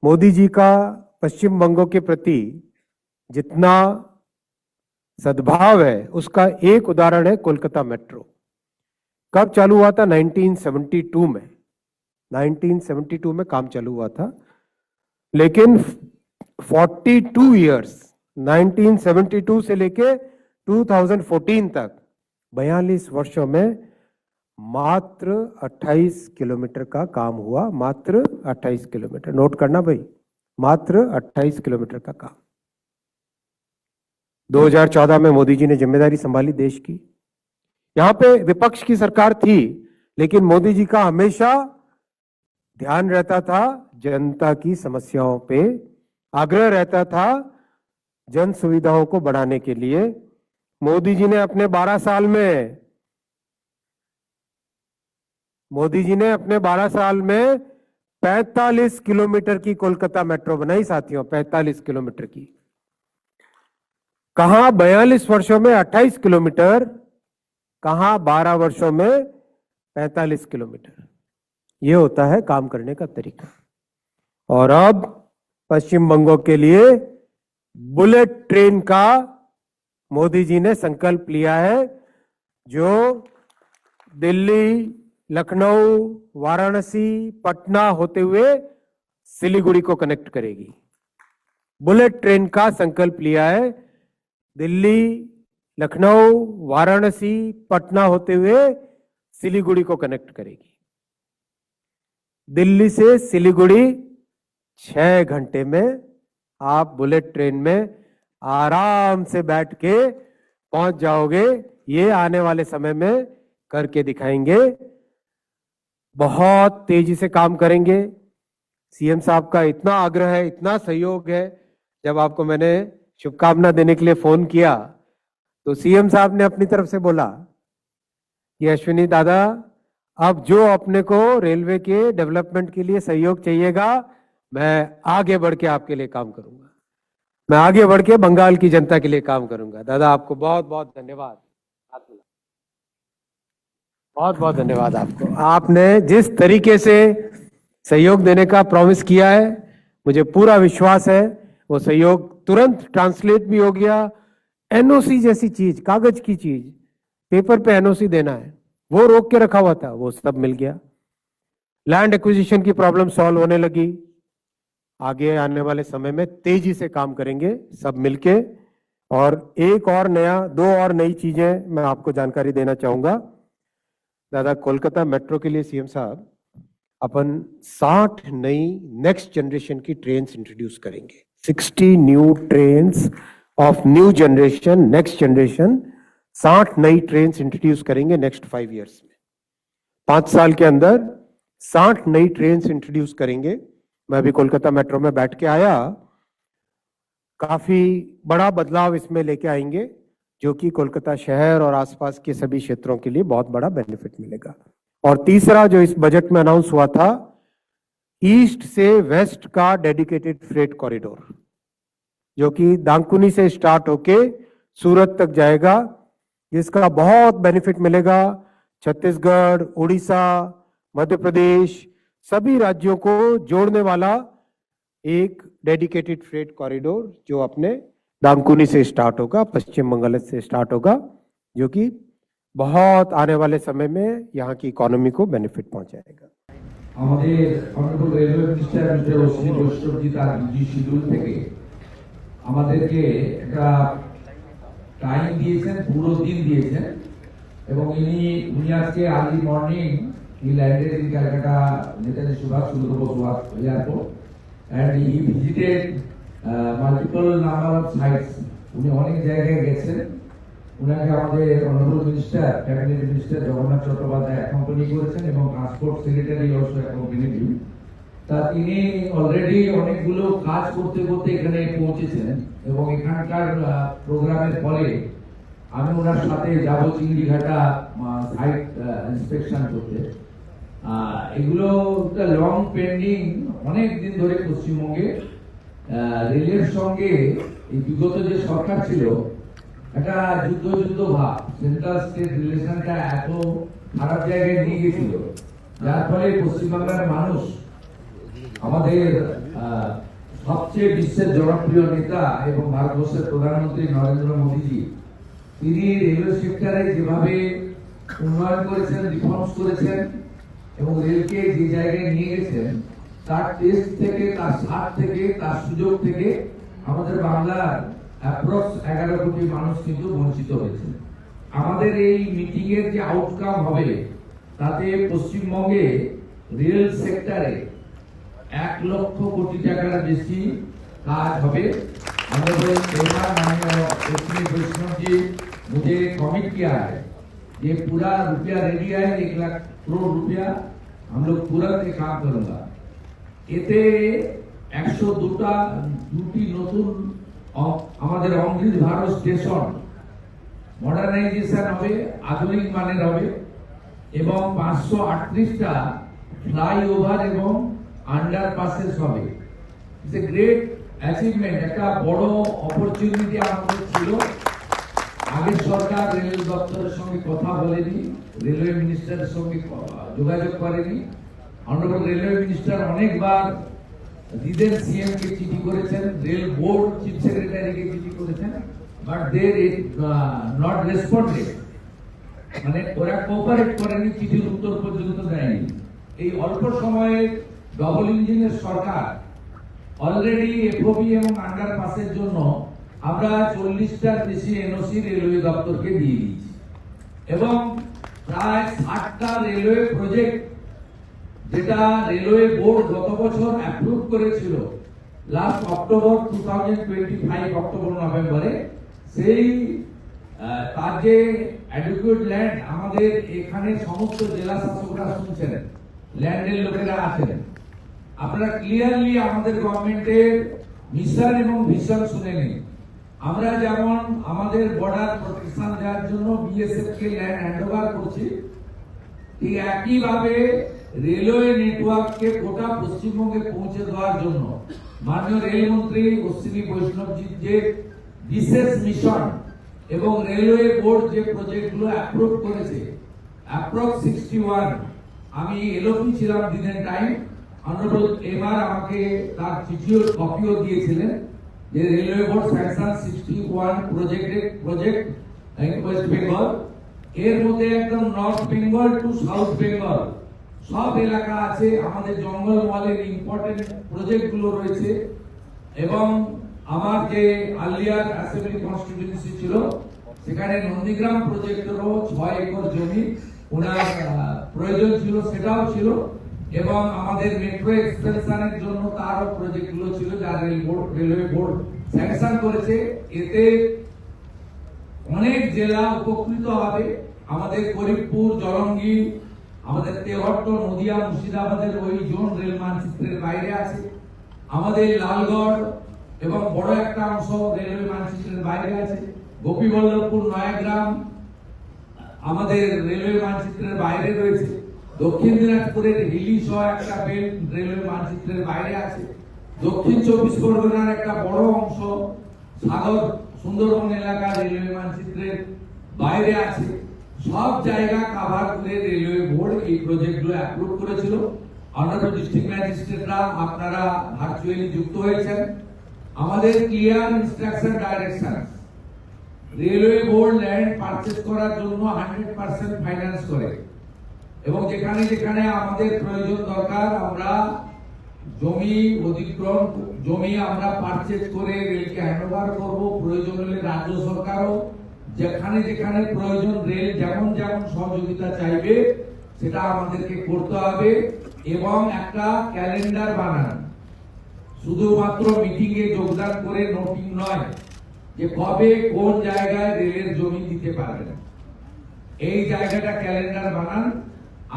मोदी जी का पश्चिम बंगों के प्रति जितना सद्भाव है उसका एक उदाहरण है कोलकाता मेट्रो। कब चालू हुआ था? 1972 में। 1972 में काम चालू हुआ था, लेकिन 42 इयर्स 1972 से लेके 2014 तक 42 वर्षों में मात्र 28 किलोमीटर का काम हुआ। मात्र 28 किलोमीटर, नोट करना भाई, मात्र 28 किलोमीटर का काम। 2014 में मोदी जी ने जिम्मेदारी संभाली देश की। यहां पे विपक्ष की सरकार थी, लेकिन मोदी जी का हमेशा ध्यान रहता था जनता की समस्याओं पे, आग्रह रहता था जन सुविधाओं को बढ़ाने के लिए। मोदी जी ने अपने 12 साल में 45 किलोमीटर की कोलकाता मेट्रो बनाई साथियों, 45 किलोमीटर की। कहां 42 वर्षों में 28 किलोमीटर, कहां 12 वर्षों में 45 किलोमीटर। यह होता है काम करने का तरीका। और अब पश्चिम बंगों के लिए बुलेट ट्रेन का मोदी जी ने संकल्प लिया है, जो दिल्ली, लखनऊ, वाराणसी, पटना होते हुए सिलीगुड़ी को कनेक्ट करेगी। बुलेट ट्रेन का संकल्प लिया है, दिल्ली, लखनऊ, वाराणसी, पटना होते हुए सिलीगुड़ी को कनेक्ट करेगी। दिल्ली से सिलीगुड़ी 6 घंटे में आप बुलेट ट्रेन में आराम से बैठ के पहुंच जाओगे। ये आने वाले समय में करके दिखाएंगे। बहुत तेजी से काम करेंगे। सीएम साहब का इतना आग्रह है, इतना सहयोग है। जब आपको मैंने शुभकामना देने के लिए फोन किया तो सीएम साहब ने अपनी तरफ से बोला कि अश्विनी दादा, अब जो अपने को रेलवे के डेवलपमेंट के लिए सहयोग चाहिएगा, मैं आगे बढ़ के आपके लिए काम करूंगा। मैं आगे बढ़ के बंगाल की जनता के लिए काम करूंगा। दादा आपको बहुत बहुत धन्यवाद, बहुत बहुत धन्यवाद आपको। आपने जिस तरीके से सहयोग देने का प्रॉमिस किया है, मुझे पूरा विश्वास है वो सहयोग तुरंत ट्रांसलेट भी हो गया। एनओसी जैसी चीज, कागज की चीज, पेपर पे एनओसी देना है, वो रोक के रखा हुआ था, वो सब मिल गया। लैंड एक्विजिशन की प्रॉब्लम सॉल्व होने लगी। आगे आने वाले समय में तेजी से काम करेंगे सब मिलके। और एक और नया, 2 और नई चीजें मैं आपको जानकारी देना चाहूंगा। दादा, कोलकाता मेट्रो के लिए सीएम साहब अपन 60 नई नेक्स्ट जनरेशन की ट्रेन्स इंट्रोड्यूस करेंगे। 60 new trains of new generation, next generation. 60 नई ट्रेन्स इंट्रोड्यूस करेंगे नेक्स्ट 5 इयर्स में। 5 साल के अंदर 60 नई ट्रेन्स इंट्रोड्यूस करेंगे। मैं अभी कोलकाता मेट्रो में बैठ के आया, काफी बड़ा बदलाव इसमें लेके आएंगे, जो कि कोलकाता शहर और आसपास के सभी क्षेत्रों के लिए बहुत बड़ा बेनिफिट मिलेगा। और तीसरा जो इस बजट में अनाउंस हुआ था, ईस्ट से वेस्ट का डेडिकेटेड फ्रेट कॉरिडोर, जो कि दांकुनी से स्टार्ट होके सूरत तक जाएगा, जिसका बहुत बेनिफिट मिलेगा छत्तीसगढ़, उड़ीसा, मध्य प्रदेश, सभी राज्यों को जोड़ने वाला एक डेडिकेटेड फ्रेट कॉरिडोर, जो अपने दांकुनी से स्टार्ट होगा, पश्चिम बंगाल से स्टार्ट होगा, जो कि बहुत आने वाले समय में यहाँ की इकोनॉमी को बेनिफिट पहुंचाएगा। আমাদের honourable railway minister mister Ashwini Vaishnavji তার বিজি শিডিউল থেকে আমাদেরকে একটা টাইম দিয়েছেন, পুরো দিন দিয়েছেন, এবং উনি আজকে early morning he landed in Calcutta Netaji Subhash Chandra Bose airport and he visited multiple number of sites. উনি অনেক জায়গায় গেছেন। উনাকে আমাদের honourable minister, cabinet minister Jagannath Chattopadhyay accompany করেছেন, এবং ট্রান্সপোর্ট সেক্রেটারি অলসো অ্যাকম্পানিড হিম। তা তিনি অলরেডি অনেকগুলো কাজ করতে করতে এখানে পৌঁছেছেন, এবং এখানকার প্রোগ্রামের ফলে আমি ওনার সাথে যাব চিংড়িঘাটা সাইট ইন্সপেকশন করতে। এগুলো লং পেন্ডিং, অনেক দিন ধরে পশ্চিমবঙ্গে রেলের সঙ্গে এই বিগত যে সরকার ছিল, একটা যুদ্ধ ভাব, সেন্ট্রাল স্টেট রিলেশনটা এত খারাপ জায়গায় নিয়ে গেছিল, যার ফলে পশ্চিমবাংলার মানুষ আমাদের সবচেয়ে বিশ্বের জনপ্রিয় নেতা এবং ভারতবর্ষের প্রধানমন্ত্রী নরেন্দ্র মোদীজি, তিনি রেলওয়ে সেক্টরে যেভাবে উন্নয়ন করেছেন, রিফর্মস করেছেন এবং রেলকে যে জায়গায় নিয়ে গেছেন, তার টেস্ট থেকে, তার স্বাদ থেকে, তার সুযোগ থেকে আমাদের বাংলার অ্যাপ্রক্স 11 কোটি মানুষ কিন্তু বঞ্চিত হয়েছে। আমাদের এই মিটিং এর যে আউটকাম হবে, তাতে পশ্চিমবঙ্গে রেল সেক্টরে 1 লক্ষ কোটি টাকার বেশি কাজ হবে। वैष्णव जी मुझे कमिट किया है, ये पूरा रुपया रेडी है, 1 लाख करोड़ रुपया हम लोग तुरंत ये काम करूंगा। এতে 102টি নতুন আমাদের অমৃত ভারত স্টেশন মডার্নাইজেশন হবে, আধুনিক মানের হবে এবং 538টা ফ্লাইওভার এবং আন্ডারপাসেস হবে। ইটস এ গ্রেট অ্যাচিভমেন্ট, একটা বড় অপরচুনিটি আমাদের ছিল। আগের সরকার রেল দপ্তরের সঙ্গে কথা বলেনি, রেলওয়ে মিনিস্টারের সঙ্গে যোগাযোগ করেনি। অনারেবল রেলওয়ে মিনিস্টার অনেকবার দিদের সিএম কে চিঠি করেছেন, রেল বোর্ড চিফ সেক্রেটারিকে চিঠি করেছেন, বাট দে নট রেসপন্ডেড, মানে ওরা কোঅপারেট করেনি, চিঠির উত্তর পর্যন্ত দেয়নি। এই অল্প সময়ে ডবল ইঞ্জিনের সরকার অলরেডি এফওবি এবং আন্ডারপাসের জন্য আমরা 40টার বেশি এনওসি রেলওয়ে দপ্তরকে দিয়ে দিয়েছি এবং প্রায় 60টা রেলওয়ে প্রজেক্ট, যেটা রেলওয়ে বোর্ড গত বছর অ্যাপ্রুভ করেছিল লাস্ট অক্টোবর 2025 অক্টোবর নভেম্বরে, সেই তার যে অ্যাডিকুয়েট ল্যান্ড, আমাদের এখানে সমস্ত জেলা শাসকরা শুনছেন, ল্যান্ডের লোকেরা আছেন, আপনারা ক্লিয়ারলি আমাদের গভর্নমেন্টের মিশন এবং ভিশন শুনে নিন। আমরা যেমন আমাদের বর্ডার প্রোটেকশন দেওয়ার জন্য বিএসএফ কে ল্যান্ড হ্যান্ডওভার করছি, ঠিক একইভাবে রেলওয়ে নেটওয়ার্ককে গোটা পশ্চিমবঙ্গে পৌঁছে দেওয়ার জন্য মাননীয় রেলমন্ত্রী অশ্বিনী বৈষ্ণবজির যে বিশেষ মিশন এবং রেলওয়ে বোর্ড যে প্রজেক্টগুলো অ্যাপ্রুভ করেছে, অ্যাপ্রক্স 61, আমি এলওপি ছিলাম দিনের টাইম, অনারেবল এবার আমাকে তার চিঠিও কপিও দিয়েছিলেন যে railway board sanction 61 project West Bengal, এর মধ্যে একদম North Bengal to South Bengal সব এলাকা আছে। আমাদের জঙ্গলমহলের ইম্পর্টেন্ট প্রজেক্ট গুলো রয়েছে এবং আমার যে আলিয়ার অ্যাসেম্বলি কনস্টিটিউয়েন্সি ছিল, সেখানে নন্দীগ্রাম প্রজেক্টেরও 6 একর জমি ওনার প্রয়োজন ছিল, সেটাও ছিল এবং আমাদের মেট্রো এক্সটেনশনের জন্য তারও প্রজেক্ট গুলো ছিল, যা রেলওয়ে বোর্ড স্যাংশন করেছে। এতে অনেক জেলা উপকৃত হবে। আমাদের করিমপুর, জলঙ্গি, আমাদের তেহট্ট, নদিয়া, মুর্শিদাবাদের ওই জোন রেল মানচিত্রের বাইরে আছে। আমাদের লালগড় এবং বড় একটা অংশ রেলওয়ে মানচিত্রের বাইরে আছে। গোপীবল্লভপুর, নয়াগ্রাম আমাদের রেলওয়ে মানচিত্রের বাইরে রয়েছে। দক্ষিণ দিনাজপুরের হিলি সহ একটা বেল্ট রেলওয়ে মানচিত্রের বাইরে আছে। দক্ষিণ 24 পরগনার একটা বড় অংশ সাগর সুন্দরবন এলাকা রেলওয়ে মানচিত্রের বাইরে আছে। সব জায়গা কভার করে রেলওয়ে বোর্ড এই প্রজেক্টগুলো অ্যাপ্রুভ করেছিল। অনারেবল ডিস্ট্রিক্ট ম্যাজিস্ট্রেটরা আপনারা ভার্চুয়ালি যুক্ত হয়েছেন। আমাদের clear instruction direction, railway board land purchase করার জন্য 100% ফাইন্যান্স করে এবং যেখানে যেখানে আমাদের প্রয়োজন দরকার আমরা জমি অধিগ্রহণ, জমি আমরা পারচেজ করে রেলকে হ্যান্ডওভার করব। প্রয়োজন হলে রাজ্য সরকারও যেখানে যেখানে প্রয়োজন রেল যেমন যেমন সহযোগিতা চাইবে সেটা আমাদেরকে করতে হবে এবং একটা ক্যালেন্ডার বানান, শুধুমাত্র মিটিং এ যোগদান করে নোটিং নয়, যে কবে কোন জায়গায় রেলের জমি দিতে পারবেন, এই জায়গাটা ক্যালেন্ডার বানান।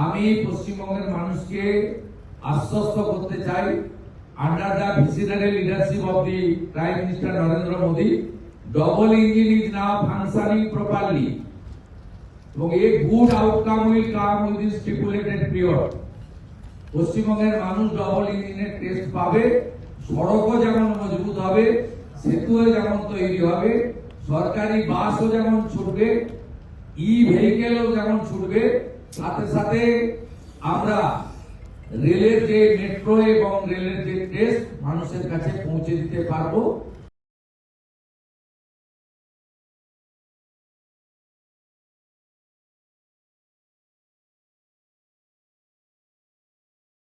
আমি পশ্চিমবঙ্গের মানুষকে আশ্বস্ত করতে চাই, under the visionary leadership of the prime minister Narendra Modi, double engine is now functioning properly এবং a good outcome will come within stipulated period। পশ্চিমবঙ্গের মানুষ ডবল ইঞ্জিনের টেস্ট পাবে, সড়কও যেমন মজবুত হবে, সেতুও যেমন তৈরি হবে, সরকারি বাসও যেমন ছুটবে, ই ভেহিকেলও যেমন ছুটবে, সাথে সাথে আমরা রেলের যে মেট্রো এবং রেলের যে টেস্ট মানুষের কাছে পৌঁছে দিতে পারবো